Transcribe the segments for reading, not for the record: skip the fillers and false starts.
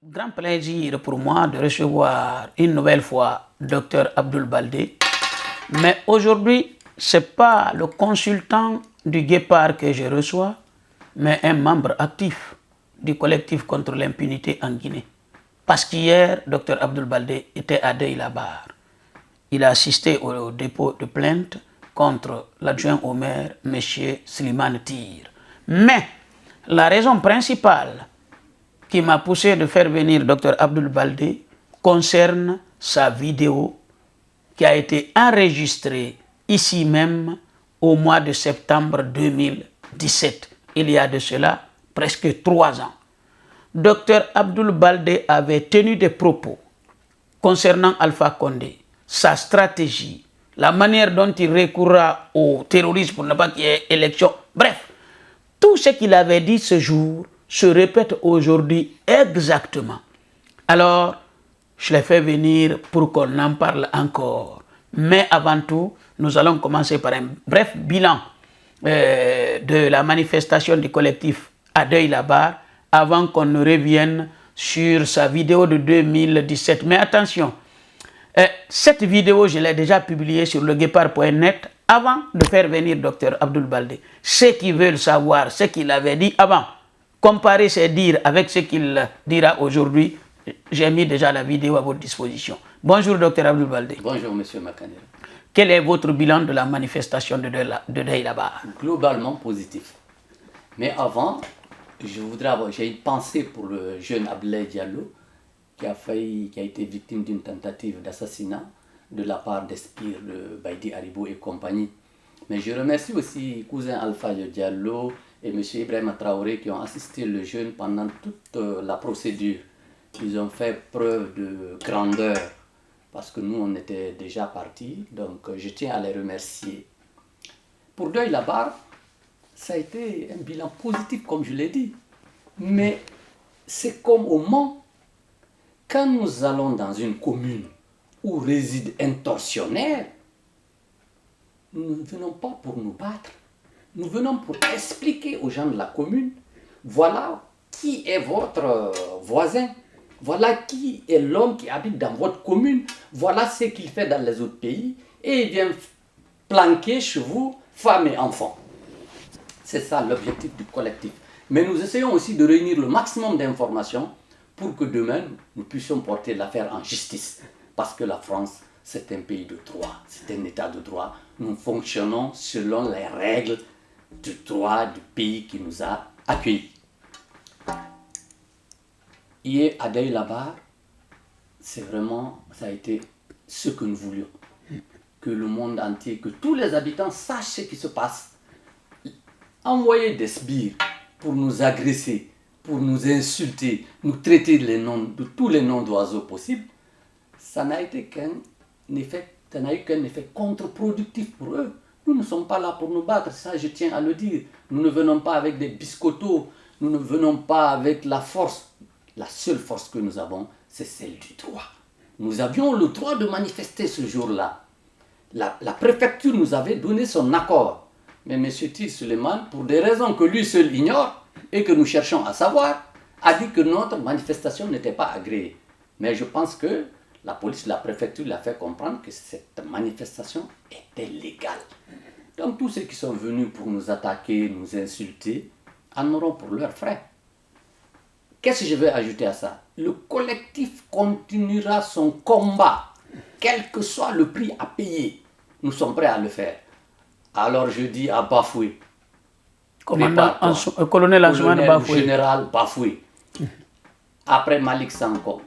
Grand plaisir pour moi de recevoir une nouvelle fois Dr Abdoul Baldé. Mais aujourd'hui, ce n'est pas le consultant du Guépard que je reçois, mais un membre actif du collectif contre l'impunité en Guinée. Parce qu'hier, Dr Abdoul Baldé était à Deuil-la-Barre. Il a assisté au dépôt de plainte contre l'adjoint au maire, M. Slimane Tir. Mais la raison principale qui m'a poussé de faire venir Dr Abdoul Baldé concerne sa vidéo qui a été enregistrée ici même au mois de septembre 2017. Il y a de cela presque 3 ans. Dr Abdoul Baldé avait tenu des propos concernant Alpha Condé, sa stratégie, la manière dont il recourra au terrorisme pour ne pas qu'il y ait élection. Bref, tout ce qu'il avait dit ce jour se répète aujourd'hui exactement. Alors, je l'ai fait venir pour qu'on en parle encore. Mais avant tout, nous allons commencer par un bref bilan de la manifestation du collectif à Deuil-la-Barre avant qu'on ne revienne sur sa vidéo de 2017. Mais attention, cette vidéo, je l'ai déjà publiée sur leguépard.net avant de faire venir Dr Abdoul Baldé. Ceux qui veulent savoir ce qu'il avait dit avant, comparer ses dires avec ce qu'il dira aujourd'hui, j'ai mis déjà la vidéo à votre disposition. Bonjour Dr Abdoul Baldé. Bonjour Monsieur Makanel. Quel est votre bilan de la manifestation de Deuil-la-Barre? Globalement positif. Mais avant, j'ai une pensée pour le jeune Abdoulaye Diallo qui a été victime d'une tentative d'assassinat de la part d'Espire de Baïdi Haribo et compagnie. Mais je remercie aussi cousin Alpha Diallo et M. Ibrahim Traoré qui ont assisté le jeune pendant toute la procédure. Ils ont fait preuve de grandeur parce que nous on était déjà partis, donc je tiens à les remercier. Pour Deuil-la-Barre, ça a été un bilan positif comme je l'ai dit, mais c'est comme au Mans, quand nous allons dans une commune où résident un tortionnaire, nous ne venons pas pour nous battre, nous venons pour expliquer aux gens de la commune, voilà qui est votre voisin, voilà qui est l'homme qui habite dans votre commune, voilà ce qu'il fait dans les autres pays, et il vient planquer chez vous femmes et enfants. C'est ça l'objectif du collectif. Mais nous essayons aussi de réunir le maximum d'informations pour que demain, nous puissions porter l'affaire en justice. Parce que la France, c'est un pays de droit, c'est un état de droit. Nous fonctionnons selon les règles du droit du pays qui nous a accueillis. Hier, à Deuil-la-Barre, ça a été ce que nous voulions. Que le monde entier, que tous les habitants sachent ce qui se passe. Envoyer des sbires pour nous agresser, pour nous insulter, nous traiter de tous les noms d'oiseaux possibles, ça n'a eu qu'un effet contre-productif pour eux. Nous ne sommes pas là pour nous battre, ça je tiens à le dire. Nous ne venons pas avec des biscottos, nous ne venons pas avec la force. La seule force que nous avons, c'est celle du droit. Nous avions le droit de manifester ce jour-là. La préfecture nous avait donné son accord. Mais M. Tir Suleiman, pour des raisons que lui seul ignore et que nous cherchons à savoir, a dit que notre manifestation n'était pas agréée. Mais je pense que la police, la préfecture l'a fait comprendre que cette manifestation était légale. Donc tous ceux qui sont venus pour nous attaquer, nous insulter, en auront pour leurs frais. Qu'est-ce que je vais ajouter à ça? Le collectif continuera son combat, quel que soit le prix à payer. Nous sommes prêts à le faire. Alors je dis à Bafoué, colonel Bafoué, général Bafoué, après Malik Sanko,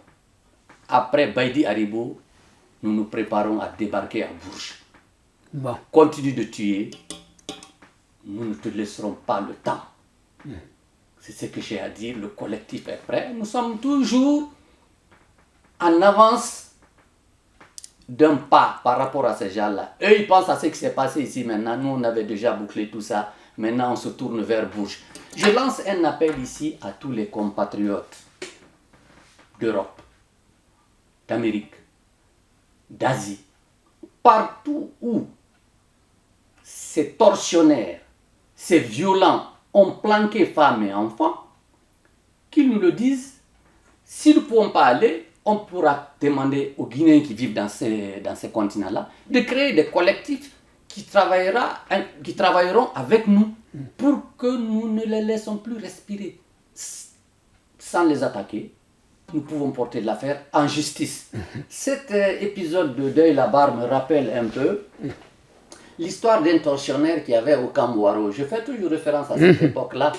après Baïdi Haribo, nous nous préparons à débarquer à Bourges. Bon. Continue de tuer, nous ne te laisserons pas le temps. C'est ce que j'ai à dire, le collectif est prêt. Nous sommes toujours en avance d'un pas par rapport à ces gens-là. Eux, ils pensent à ce qui s'est passé ici maintenant. Nous, on avait déjà bouclé tout ça. Maintenant, on se tourne vers Bourges. Je lance un appel ici à tous les compatriotes d'Europe, d'Amérique, d'Asie, partout où ces tortionnaires, ces violents ont planqué femmes et enfants, qu'ils nous le disent Si nous ne pouvons pas aller, on pourra demander aux Guinéens qui vivent dans ces continents-là de créer des collectifs qui travailleront avec nous pour que nous ne les laissons plus respirer. Sans les attaquer, nous pouvons porter l'affaire en justice. Cet épisode de Deuil-la-Barre me rappelle un peu l'histoire d'un tortionnaire qu'il y avait au Cambouaro. Je fais toujours référence à cette époque-là.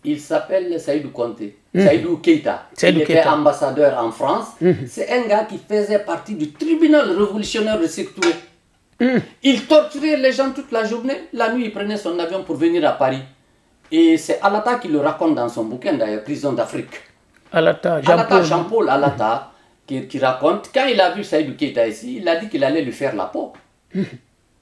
Il s'appelle Saïdou Conté, Saïdou Keïta. Il était ambassadeur en France. C'est un gars qui faisait partie du tribunal révolutionnaire de Sékou Touré. Il torturait les gens toute la journée. La nuit, il prenait son avion pour venir à Paris. Et c'est Alata qui le raconte dans son bouquin, d'ailleurs, Prison d'Afrique. Jean-Paul Alata, qui raconte, quand il a vu Saïdou Keïta ici, il a dit qu'il allait lui faire la peau.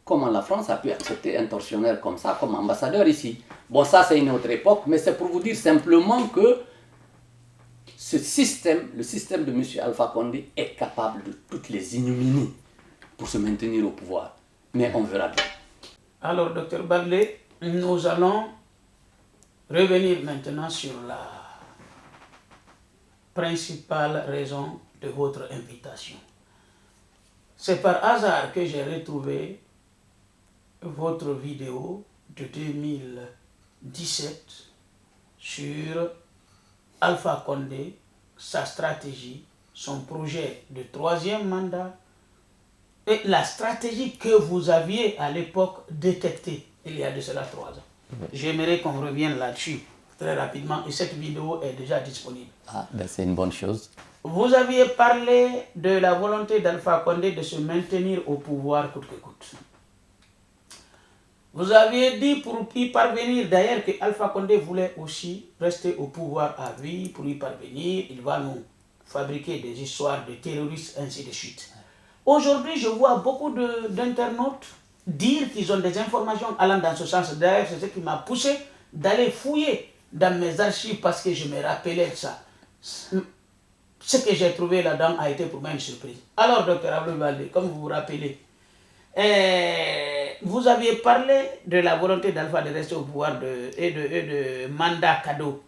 Comment la France a pu accepter un tortionnaire comme ça, comme ambassadeur ici? Bon, ça c'est une autre époque, mais c'est pour vous dire simplement que ce système, le système de M. Alpha Condé, est capable de toutes les ignominies pour se maintenir au pouvoir. Mais on verra bien. Alors, Dr Baldé, nous allons revenir maintenant sur la principale raison de votre invitation. C'est par hasard que j'ai retrouvé votre vidéo de 2017 sur Alpha Condé, sa stratégie, son projet de 3e mandat et la stratégie que vous aviez à l'époque détectée il y a de cela 3 ans. J'aimerais qu'on revienne là-dessus très rapidement et cette vidéo est déjà disponible. Ah, ben c'est une bonne chose. Vous aviez parlé de la volonté d'Alpha Condé de se maintenir au pouvoir coûte que coûte. Vous aviez dit pour y parvenir d'ailleurs que Alpha Condé voulait aussi rester au pouvoir à vie. Pour y parvenir, il va nous fabriquer des histoires de terroristes, ainsi de suite. Aujourd'hui, je vois beaucoup d'internautes dire qu'ils ont des informations allant dans ce sens. D'ailleurs, c'est ce qui m'a poussé d'aller fouiller dans mes archives parce que je me rappelais de ça. Ce que j'ai trouvé là-dedans a été pour moi une surprise. Alors, Dr Abdoul Baldé, comme vous vous rappelez, vous aviez parlé de la volonté d'Alpha de rester au pouvoir et de mandat cadeau.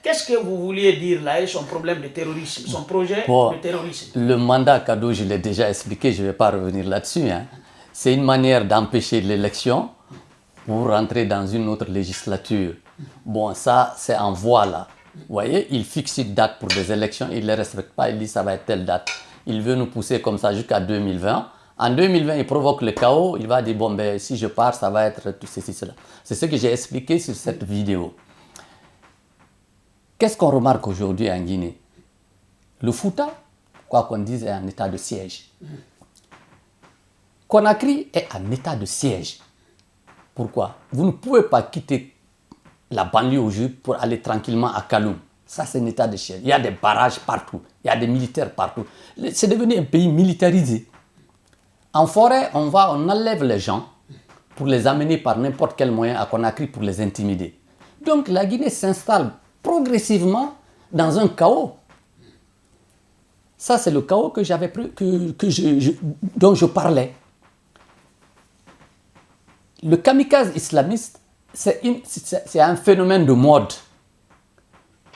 Qu'est-ce que vous vouliez dire là et son problème de terrorisme, son projet de terrorisme? Le mandat cadeau, je l'ai déjà expliqué, je ne vais pas revenir là-dessus. C'est une manière d'empêcher l'élection pour rentrer dans une autre législature. Bon, ça, c'est en voie là. Vous voyez, il fixe une date pour des élections, il ne les respecte pas, il dit ça va être telle date. Il veut nous pousser comme ça jusqu'à 2020. En 2020, il provoque le chaos, il va dire, bon, ben, si je pars, ça va être tout ceci, cela. C'est ce que j'ai expliqué sur cette vidéo. Qu'est-ce qu'on remarque aujourd'hui en Guinée? Le Fouta, quoi qu'on dise, est en état de siège. Conakry est en état de siège. Pourquoi? Vous ne pouvez pas quitter la banlieue aujourd'hui pour aller tranquillement à Kaloum. Ça, c'est un état de siège. Il y a des barrages partout, il y a des militaires partout. C'est devenu un pays militarisé. En forêt, on enlève les gens pour les amener par n'importe quel moyen à Conakry pour les intimider. Donc la Guinée s'installe progressivement dans un chaos. Ça, c'est le chaos que dont je parlais. Le kamikaze islamiste, c'est un phénomène de mode.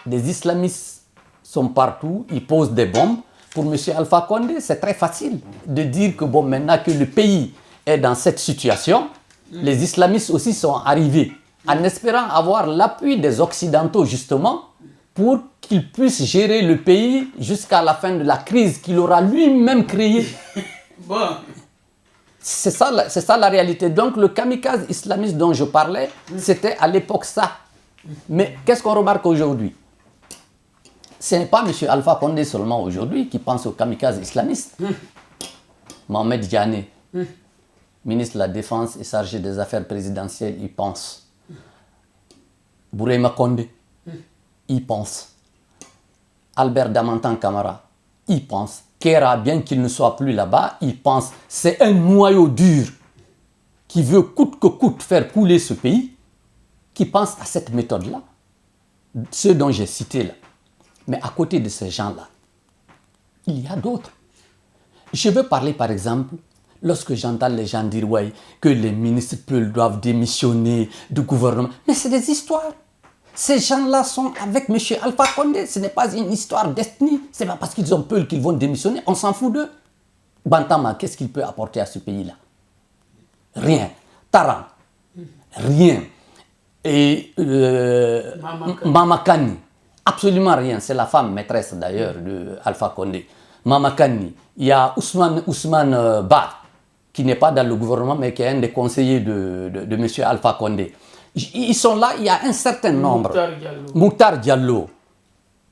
Les islamistes sont partout, ils posent des bombes. Pour M. Alpha Condé, c'est très facile de dire que bon, maintenant que le pays est dans cette situation, les islamistes aussi sont arrivés en espérant avoir l'appui des Occidentaux justement pour qu'ils puissent gérer le pays jusqu'à la fin de la crise qu'il aura lui-même créée. Bon. C'est ça la réalité. Donc le kamikaze islamiste dont je parlais, c'était à l'époque ça. Mais qu'est-ce qu'on remarque aujourd'hui? Ce n'est pas M. Alpha Condé seulement aujourd'hui qui pense au kamikaze islamiste. Mohamed Diané, ministre de la Défense et chargé des affaires présidentielles, il pense. Bourema Condé, il pense. Albert Damantan Camara, il pense. Kera, bien qu'il ne soit plus là-bas, il pense. C'est un noyau dur qui veut coûte que coûte faire couler ce pays, qui pense à cette méthode-là, ceux dont j'ai cité là. Mais à côté de ces gens-là, il y a d'autres. Je veux parler par exemple, lorsque j'entends les gens dire ouais, que les ministres doivent démissionner du gouvernement. Mais c'est des histoires. Ces gens-là sont avec M. Alpha Condé. Ce n'est pas une histoire d'ethnie. Ce n'est pas parce qu'ils ont peur qu'ils vont démissionner. On s'en fout d'eux. Bantama, qu'est-ce qu'il peut apporter à ce pays-là? Rien. Taran, rien. Et Mamakani, absolument rien. C'est la femme maîtresse d'ailleurs de Alpha Condé. Mamakani. Il y a Ousmane Ba, qui n'est pas dans le gouvernement, mais qui est un des conseillers de M. Alpha Condé. Ils sont là, il y a un certain nombre. Mokhtar Diallo.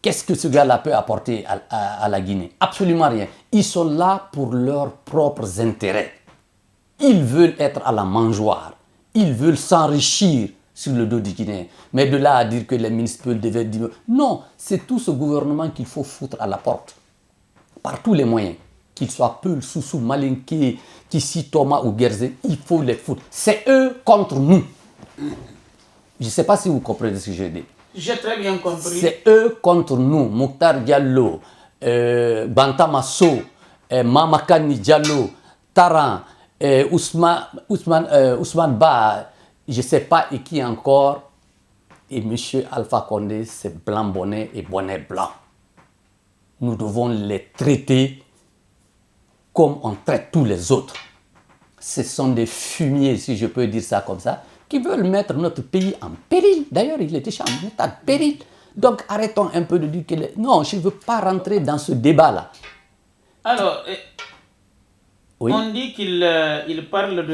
Qu'est-ce que ce gars-là peut apporter à la Guinée? Absolument rien. Ils sont là pour leurs propres intérêts. Ils veulent être à la mangeoire. Ils veulent s'enrichir sur le dos du Guinéen. Mais de là à dire que les ministres devaient dire... Non, c'est tout ce gouvernement qu'il faut foutre à la porte. Par tous les moyens. Qu'ils soient Peul, Soussou, Malinké, Kissi, Thomas ou Guerzé, il faut les foutre. C'est eux contre nous. Je ne sais pas si vous comprenez ce que je dis. J'ai très bien compris. C'est eux contre nous. Mokhtar Diallo, Bantama Sow, Mamakani Diallo, Taran, Ousmane Ba, je ne sais pas et qui encore. Et M. Alpha Condé, c'est blanc bonnet et bonnet blanc. Nous devons les traiter comme on traite tous les autres. Ce sont des fumiers, si je peux dire ça comme ça, qui veulent mettre notre pays en péril. D'ailleurs, il est déjà en état de péril. Donc, arrêtons un peu de dire que... Non, je ne veux pas rentrer dans ce débat-là. Alors, oui. On dit qu'il parle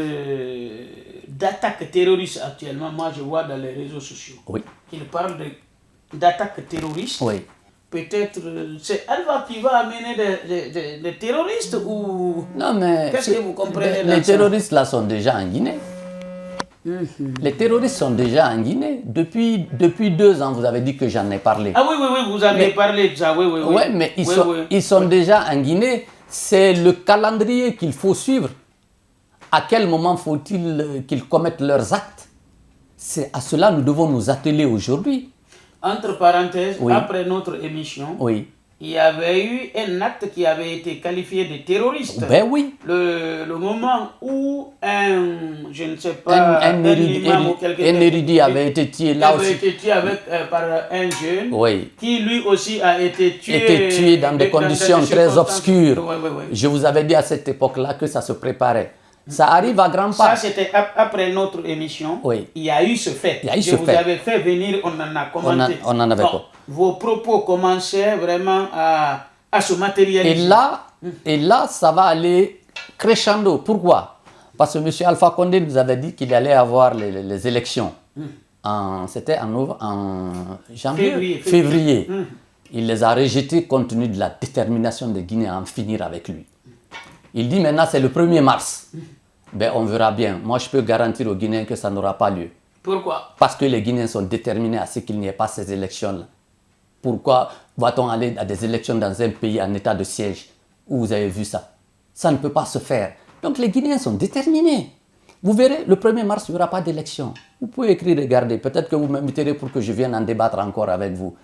d'attaques terroristes actuellement. Moi, je vois dans les réseaux sociaux. Oui. Il parle d'attaques terroristes. Oui. Peut-être c'est Alpha qui va amener des terroristes ou... Non, mais... Qu'est-ce que vous comprenez Les terroristes là sont déjà en Guinée. Les terroristes sont déjà en Guinée. Depuis 2 ans, vous avez dit que j'en ai parlé. Ah oui, vous avez parlé de ça, oui. Oui, mais ils sont déjà en Guinée. C'est le calendrier qu'il faut suivre. À quel moment faut-il qu'ils commettent leurs actes? C'est à cela que nous devons nous atteler aujourd'hui. Entre parenthèses, oui. Après notre émission, oui. Il y avait eu un acte qui avait été qualifié de terroriste. Ben oui. Le moment où je ne sais pas, un érudit avait été tué là aussi. Avait été tué par un jeune oui. Qui lui aussi a été tué dans des conditions très obscures. Oui. Je vous avais dit à cette époque-là que ça se préparait. Ça arrive à grands pas. Ça, c'était après notre émission. Oui. Il y a eu ce fait. Je vous avais fait venir, on en a commenté. On en avait pas. Vos propos commençaient vraiment à se matérialiser. Et là, ça va aller crescendo. Pourquoi? Parce que M. Alpha Condé nous avait dit qu'il allait avoir les élections. C'était en janvier, février. Il les a rejetées compte tenu de la détermination des Guinéens à en finir avec lui. Il dit maintenant c'est le 1er mars. Ben, on verra bien. Moi, je peux garantir aux Guinéens que ça n'aura pas lieu. Pourquoi? Parce que les Guinéens sont déterminés à ce qu'il n'y ait pas ces élections-là. Pourquoi va-t-on aller à des élections dans un pays en état de siège? Où vous avez vu ça? Ça ne peut pas se faire. Donc les Guinéens sont déterminés. Vous verrez, le 1er mars, il n'y aura pas d'élection. Vous pouvez écrire, regardez. Peut-être que vous m'inviterez pour que je vienne en débattre encore avec vous.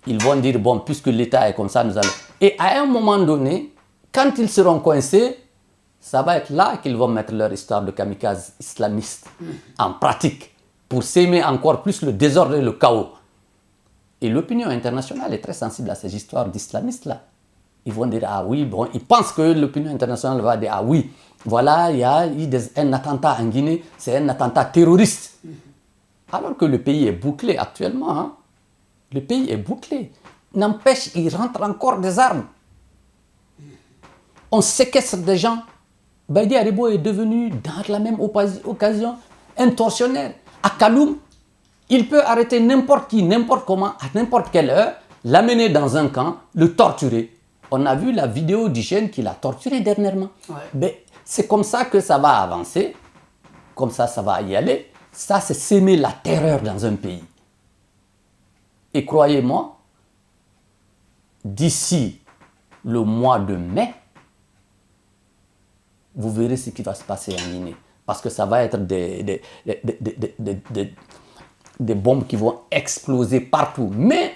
Ils vont dire, bon, puisque l'État est comme ça, nous allons... Et à un moment donné, quand ils seront coincés, ça va être là qu'ils vont mettre leur histoire de kamikazes islamistes en pratique pour s'aimer encore plus le désordre et le chaos. Et l'opinion internationale est très sensible à ces histoires d'islamistes là. Ils vont dire, ah oui, bon, ils pensent que l'opinion internationale va dire, ah oui, voilà, il y a eu un attentat en Guinée, c'est un attentat terroriste. Alors que le pays est bouclé actuellement. Hein. Le pays est bouclé. N'empêche, il rentre encore des armes. On séquestre des gens. Baïdi Aribo est devenu, dans la même occasion, un tortionnaire. À Kaloum, il peut arrêter n'importe qui, n'importe comment, à n'importe quelle heure, l'amener dans un camp, le torturer. On a vu la vidéo du jeune qui l'a torturé dernièrement. Ouais. Mais c'est comme ça que ça va avancer. Comme ça va y aller. Ça, c'est s'aimer la terreur dans un pays. Et croyez-moi, d'ici le mois de mai, vous verrez ce qui va se passer en Guinée. Parce que ça va être des bombes qui vont exploser partout. Mais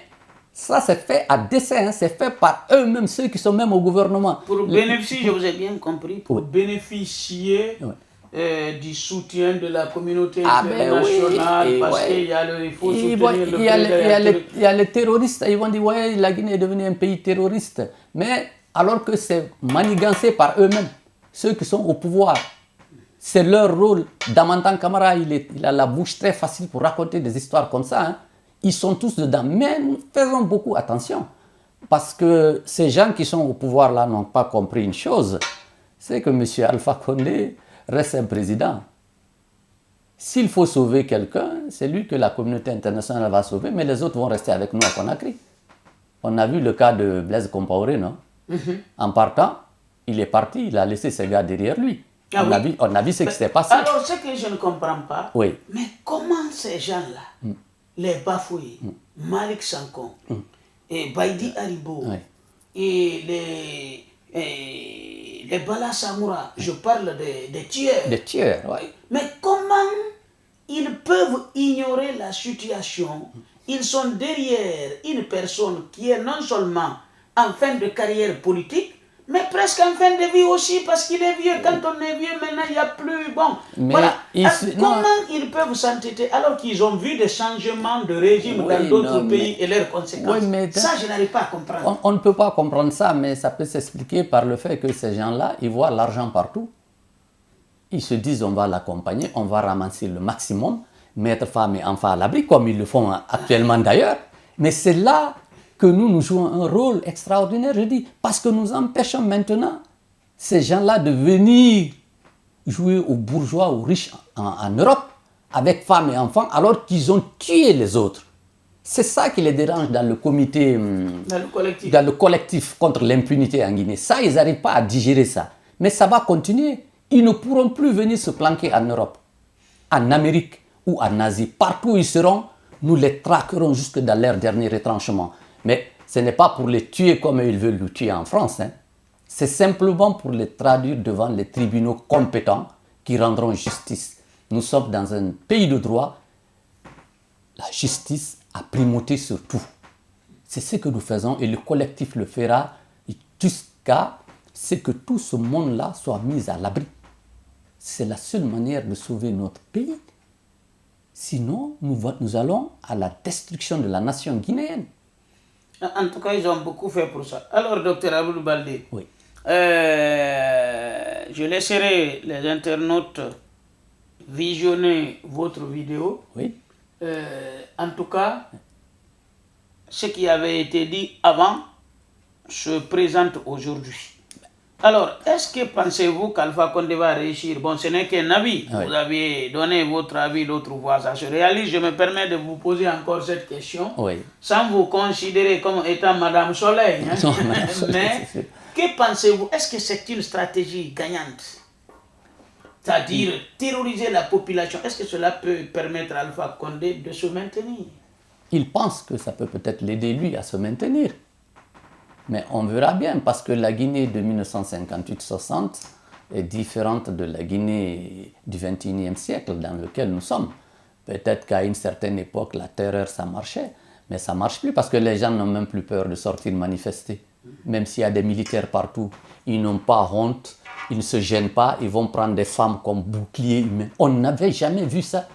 ça, c'est fait à dessein, c'est fait par eux-mêmes, ceux qui sont même au gouvernement. Pour bénéficier, je vous ai bien compris, pour bénéficier du soutien de la communauté Ben internationale, oui, parce ouais. qu'il faut Il soutenir le président. y a les terroristes, ils vont dire ouais, la Guinée est devenue un pays terroriste. Mais alors que c'est manigancé par eux-mêmes, ceux qui sont au pouvoir. C'est leur rôle. Damantan Kamara, il a la bouche très facile pour raconter des histoires comme ça. Hein. Ils sont tous dedans. Mais nous faisons beaucoup attention. Parce que ces gens qui sont au pouvoir là n'ont pas compris une chose. C'est que M. Alpha Condé reste un président. S'il faut sauver quelqu'un, c'est lui que la communauté internationale va sauver, mais les autres vont rester avec nous à Conakry. On a vu le cas de Blaise Compaoré, non? En partant, il est parti, il a laissé ses gars derrière lui. On a vu ce qui s'est passé. Alors, ce que je ne comprends pas, Oui. mais comment ces gens-là, les Bafoué, Malik Sankon, et Baïdi Alibo, et les Bala Samoura, je parle des tueurs. Des tueurs, oui. Mais comment ils peuvent ignorer la situation? Ils sont derrière une personne qui est non seulement en fin de carrière politique, mais presque en fin de vie aussi, parce qu'il est vieux. Quand on est vieux, maintenant, il n'y a plus... Bon, mais voilà. Comment ils peuvent s'entêter alors qu'ils ont vu des changements de régime dans d'autres pays et leurs conséquences? Ça, je n'arrive pas à comprendre. On ne peut pas comprendre ça, mais ça peut s'expliquer par le fait que ces gens-là, ils voient l'argent partout. Ils se disent, on va l'accompagner, on va ramasser le maximum, mettre femmes et enfants à l'abri, comme ils le font actuellement d'ailleurs. Mais c'est là que nous jouons un rôle extraordinaire, je dis, parce que nous empêchons maintenant ces gens-là de venir jouer aux bourgeois, aux riches en Europe, avec femmes et enfants, alors qu'ils ont tué les autres. C'est ça qui les dérange dans le comité, dans le collectif contre l'impunité en Guinée. Ça, ils n'arrivent pas à digérer ça. Mais ça va continuer. Ils ne pourront plus venir se planquer en Europe, en Amérique ou en Asie. Partout où ils seront, nous les traquerons jusque dans leur dernier retranchement. Mais ce n'est pas pour les tuer comme ils veulent le tuer en France. Hein. C'est simplement pour les traduire devant les tribunaux compétents qui rendront justice. Nous sommes dans un pays de droit. La justice a primauté sur tout. C'est ce que nous faisons et le collectif le fera jusqu'à ce que tout ce monde-là soit mis à l'abri. C'est la seule manière de sauver notre pays. Sinon, nous allons à la destruction de la nation guinéenne. En tout cas, ils ont beaucoup fait pour ça. Alors, docteur Abdoul Baldé, oui. Je laisserai les internautes visionner votre vidéo. Oui. En tout cas, ce qui avait été dit avant se présente aujourd'hui. Alors, est-ce que pensez-vous qu'Alpha Condé va réussir? Bon, ce n'est qu'un avis. Oui. Vous avez donné votre avis, l'autre voix, ça se réalise. Je me permets de vous poser encore cette question, oui, sans vous considérer comme étant Madame Soleil. Hein? Non, mais que pensez-vous? Est-ce que c'est une stratégie gagnante? C'est-à-dire terroriser la population. Est-ce que cela peut permettre à Alpha Condé de se maintenir? Il pense que ça peut peut-être l'aider lui à se maintenir. Mais on verra bien, parce que la Guinée de 1958-60 est différente de la Guinée du XXIe siècle dans lequel nous sommes. Peut-être qu'à une certaine époque, la terreur, ça marchait, mais ça ne marche plus parce que les gens n'ont même plus peur de sortir manifester. Même s'il y a des militaires partout, ils n'ont pas honte, ils ne se gênent pas, ils vont prendre des femmes comme boucliers humains. On n'avait jamais vu ça.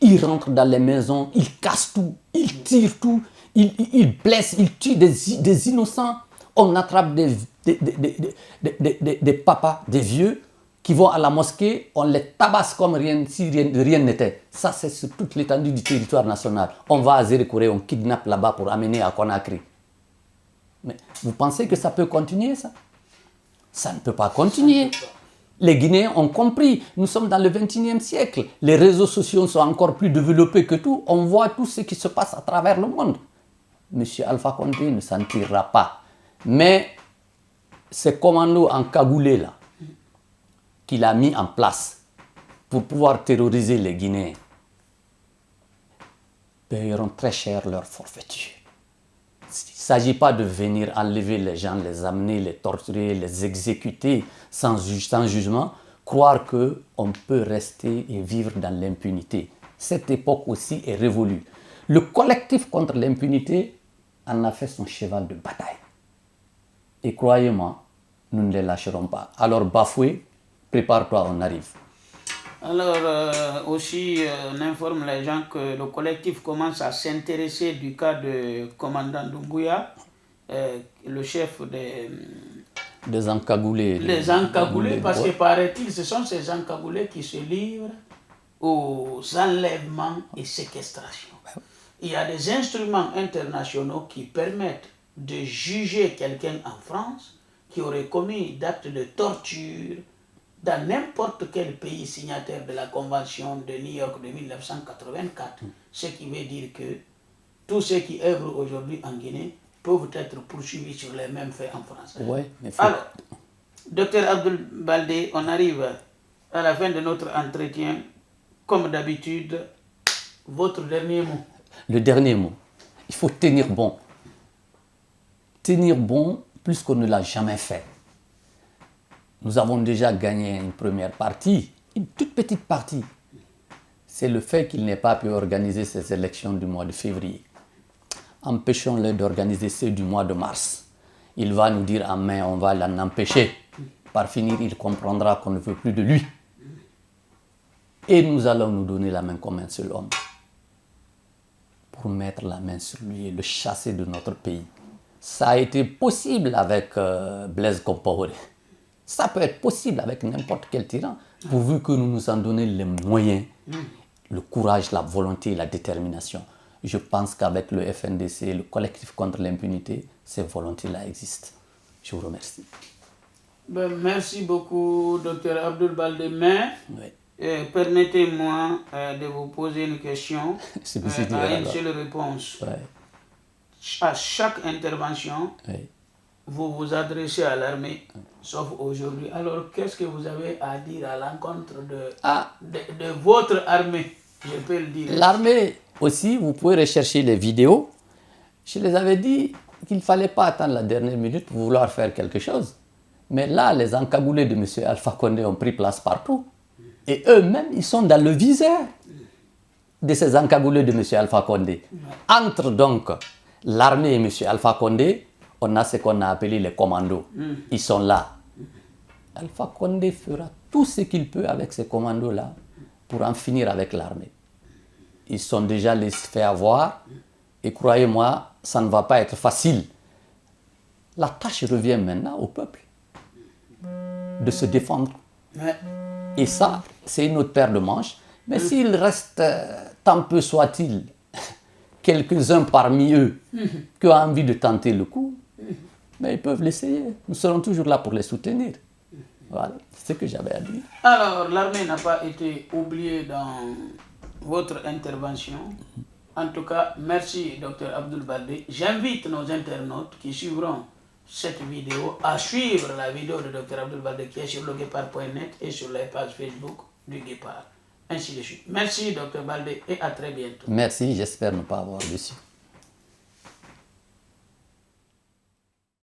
Ils rentrent dans les maisons, ils cassent tout, ils tirent tout. Ils blessent, ils tuent des innocents. On attrape des papas, des vieux, qui vont à la mosquée, on les tabasse comme si rien n'était. Ça, c'est sur toute l'étendue du territoire national. On va à Zérékouré, on kidnappe là-bas pour amener à Conakry. Mais vous pensez que ça peut continuer, ça? Ça ne peut pas continuer. Les Guinéens ont compris, nous sommes dans le XXIe siècle. Les réseaux sociaux sont encore plus développés que tout. On voit tout ce qui se passe à travers le monde. M. Alpha Condé ne s'en tirera pas. Mais ces commandos encagoulés là, qu'il a mis en place pour pouvoir terroriser les Guinéens, paieront très cher leur forfaiture. Il ne s'agit pas de venir enlever les gens, les amener, les torturer, les exécuter sans jugement, croire qu'on peut rester et vivre dans l'impunité. Cette époque aussi est révolue. Le collectif contre l'impunité en a fait son cheval de bataille. Et croyez-moi, nous ne les lâcherons pas. Alors Bafoué, prépare-toi, on arrive. Alors, aussi, on informe les gens que le collectif commence à s'intéresser du cas de commandant Doumbouya, le chef Des encagoulés. Les encagoulés, parce que paraît-il, ce sont ces encagoulés qui se livrent aux enlèvements et séquestrations. Il y a des instruments internationaux qui permettent de juger quelqu'un en France qui aurait commis d'actes de torture dans n'importe quel pays signataire de la Convention de New York de 1984, ce qui veut dire que tous ceux qui œuvrent aujourd'hui en Guinée peuvent être poursuivis sur les mêmes faits en France. Ouais, Alors, docteur Abdoul Baldé, on arrive à la fin de notre entretien. Comme d'habitude, votre dernier mot. Le dernier mot, il faut tenir bon. Tenir bon plus qu'on ne l'a jamais fait. Nous avons déjà gagné une première partie, une toute petite partie. C'est le fait qu'il n'ait pas pu organiser ces élections du mois de février. Empêchons-le d'organiser ceux du mois de mars. Il va nous dire en mai, on va l'en empêcher. Par finir, il comprendra qu'on ne veut plus de lui. Et nous allons nous donner la main comme un seul homme pour mettre la main sur lui et le chasser de notre pays. Ça a été possible avec Blaise Compaoré. Ça peut être possible avec n'importe quel tyran, pourvu que nous nous en donnions les moyens, le courage, la volonté et la détermination. Je pense qu'avec le FNDC, le collectif contre l'impunité, ces volontés-là existent. Je vous remercie. Ben, merci beaucoup, Dr Abdoul Baldé. Mais permettez-moi de vous poser une question à une seule réponse. À chaque intervention, vous vous adressez à l'armée, sauf aujourd'hui. Alors, qu'est-ce que vous avez à dire à l'encontre de votre armée? Je peux le dire. L'armée aussi, vous pouvez rechercher les vidéos. Je les avais dit qu'il ne fallait pas attendre la dernière minute pour vouloir faire quelque chose. Mais là, les encagoulés de M. Alpha Condé ont pris place partout. Et eux-mêmes, ils sont dans le viseur de ces encagoulés de M. Alpha Condé. Entre donc l'armée et M. Alpha Condé, on a ce qu'on a appelé les commandos. Ils sont là. Alpha Condé fera tout ce qu'il peut avec ces commandos-là pour en finir avec l'armée. Ils sont déjà les fait avoir. Et croyez-moi, ça ne va pas être facile. La tâche revient maintenant au peuple de se défendre. Et ça, c'est une autre paire de manches. Mais s'il reste, tant peu soit-il, quelques-uns parmi eux qui ont envie de tenter le coup, mais ils peuvent l'essayer. Nous serons toujours là pour les soutenir. Voilà, c'est ce que j'avais à dire. Alors, l'armée n'a pas été oubliée dans votre intervention. En tout cas, merci, Dr Abdoul Baldé. J'invite nos internautes qui suivront cette vidéo à suivre la vidéo de Dr Abdoul Baldé qui est sur leguépard.net et sur les pages Facebook du Guépard. Ainsi de suite. Merci, Dr Baldé, et à très bientôt. Merci, j'espère ne pas avoir déçu.